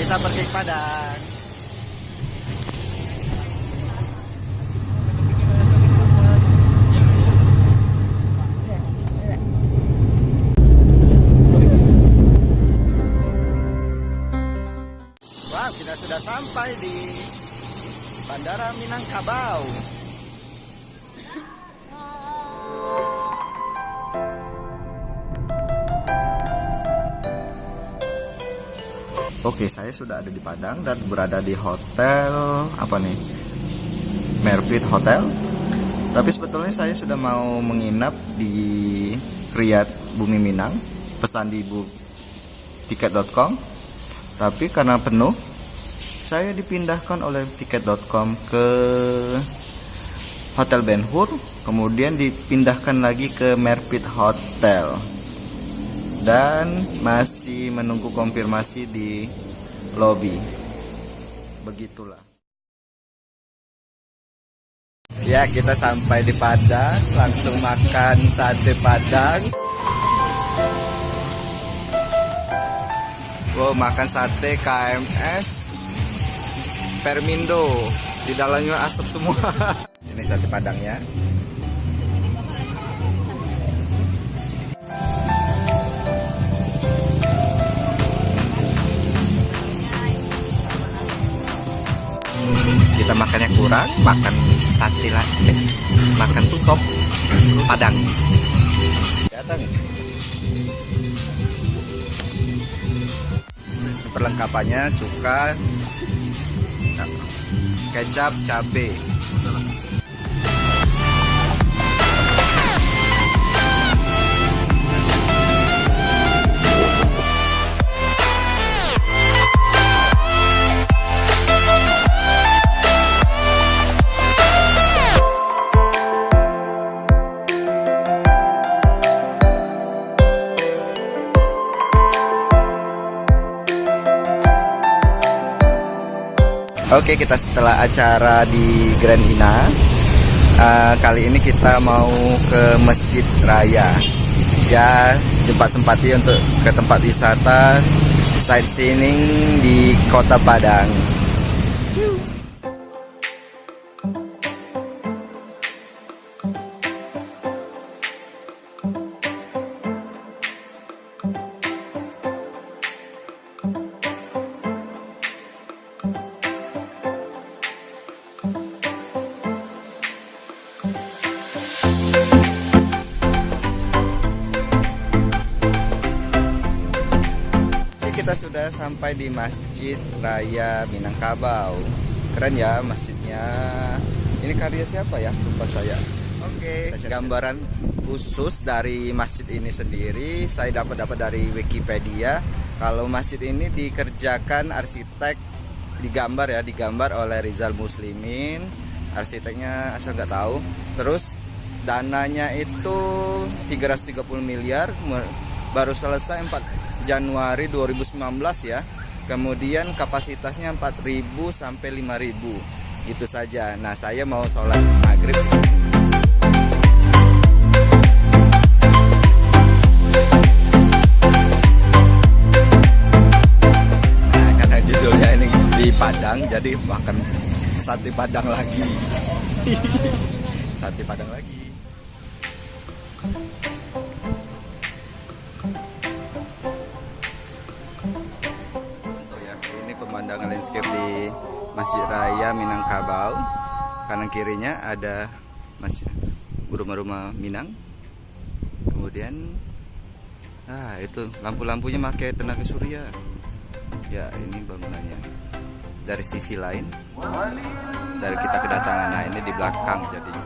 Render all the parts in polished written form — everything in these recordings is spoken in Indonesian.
kita pergi ke Padang. Wah, kita sudah sampai di Bandara Minangkabau. Oke, saya sudah ada di Padang dan berada di hotel apa nih? Merpit Hotel. Tapi sebetulnya saya sudah mau menginap di Riyadh Bumi Minang, pesan di tiket.com. Tapi karena penuh, saya dipindahkan oleh tiket.com ke Hotel Ben Hur, kemudian dipindahkan lagi ke Merpit Hotel. Dan masih menunggu konfirmasi di lobby. Begitulah. Ya, kita sampai di Padang, langsung makan sate Padang. Wow, makan sate KMS Permindo. Di dalamnya asap semua. Ini sate Padangnya. Kita makannya kurang, makan sate lagi, makan tuh sop Padang. Datang. Perlengkapannya cuka, kecap, cabe. Oke, kita setelah acara di Grand Ina, kali ini kita mau ke Masjid Raya. Ya, jempat sempati untuk ke tempat wisata sightseeing di Kota Padang. Kita sudah sampai di Masjid Raya Minangkabau. Keren ya masjidnya. Ini karya siapa ya? Lupa saya. Oke, gambaran khusus dari masjid ini sendiri saya dapat dari Wikipedia. Kalau masjid ini dikerjakan arsitek digambar oleh Rizal Muslimin. Arsiteknya asal nggak tahu. Terus dananya itu 330 miliar, baru selesai 4 Januari 2019 ya. Kemudian kapasitasnya 4.000 sampai 5.000. Gitu saja. Nah, saya mau sholat maghrib. Nah, karena judulnya ini di Padang, jadi makan sate Padang lagi. Sate Padang lagi. Pemandangan landscape di Masjid Raya Minangkabau. Kanan kirinya ada masjid rumah-rumah Minang. Kemudian itu lampu-lampunya pakai tenaga surya. Ya, ini bangunannya. Dari sisi lain dari kita kedatangan. Nah, ini di belakang jadinya.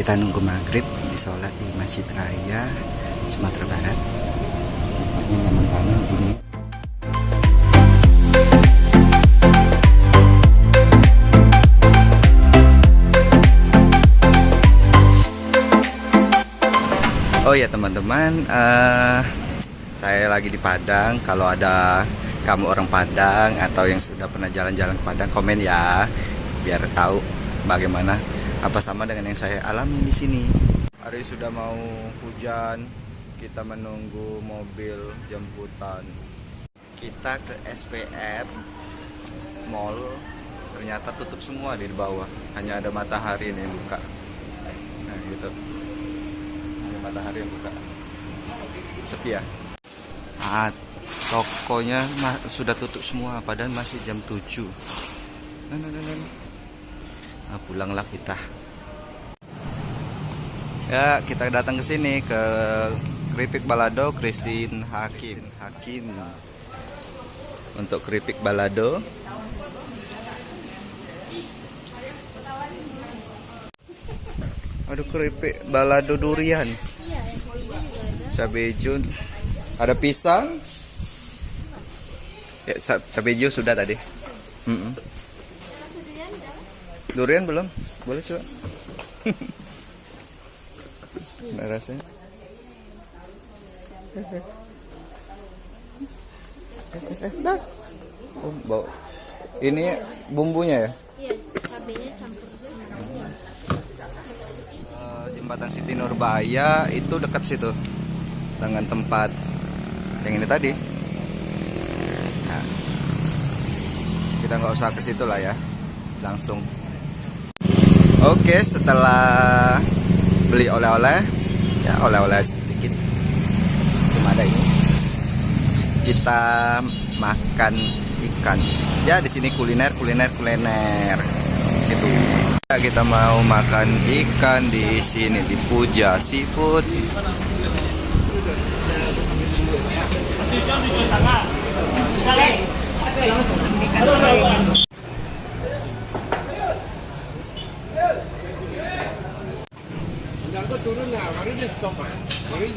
Kita nunggu maghrib di sholat di Masjid Raya Sumatera Barat. Tempatnya nyaman banget ini. Oh ya teman-teman, saya lagi di Padang. Kalau ada kamu orang Padang atau yang sudah pernah jalan-jalan ke Padang, komen ya biar tahu bagaimana, apa sama dengan yang saya alami di sini. Hari sudah mau hujan, kita menunggu mobil jemputan. Kita ke SPR Mall, ternyata tutup semua di bawah, hanya ada Matahari nih yang buka. Nah gitu, hanya Matahari yang buka, sepi ya. Tokonya sudah tutup semua, padahal masih jam 7. Nah, pulanglah kita. Ya, kita datang ke sini ke keripik balado Christine Hakim. Untuk keripik balado. Aduh, keripik balado durian. Cabai hijau. Ada pisang. Ya, cabai hijau sudah tadi. Durian belum? Boleh coba. Nah, rasanya. Nah. Oh, bau. Ini bumbunya ya? Iya, cabenya campur semua. Jembatan Siti Nurbaya itu dekat situ dengan tempat yang ini tadi. Nah, kita nggak usah ke situ lah ya, langsung. Oke, setelah beli oleh-oleh, ya oleh-oleh sedikit, cuma ada ini. Kita makan ikan. Ya di sini kuliner gitu. Kita mau makan ikan di sini di Puja Seafood. Turun lah, baru dia stop. Baru